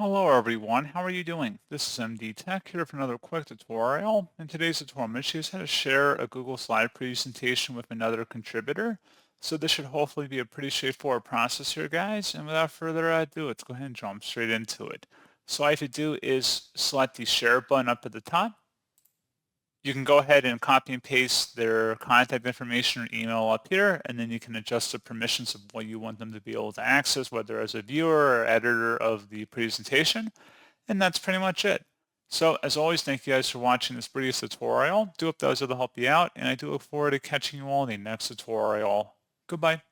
Hello everyone, how are you doing? This is MD Tech here for another quick tutorial. In today's tutorial, I'm going to show you how to share a Google slide presentation with another contributor. So this should hopefully be a pretty straightforward process here, guys. And without further ado, let's go ahead and jump straight into it. So all I have to do is select the share button up at the top. You can go ahead and copy and paste their contact information or email up here, and then you can adjust the permissions of what you want them to be able to access, whether as a viewer or editor of the presentation. And that's pretty much it. So as always, thank you guys for watching this brief tutorial. Do hope that was able to help you out, and I do look forward to catching you all in the next tutorial. Goodbye.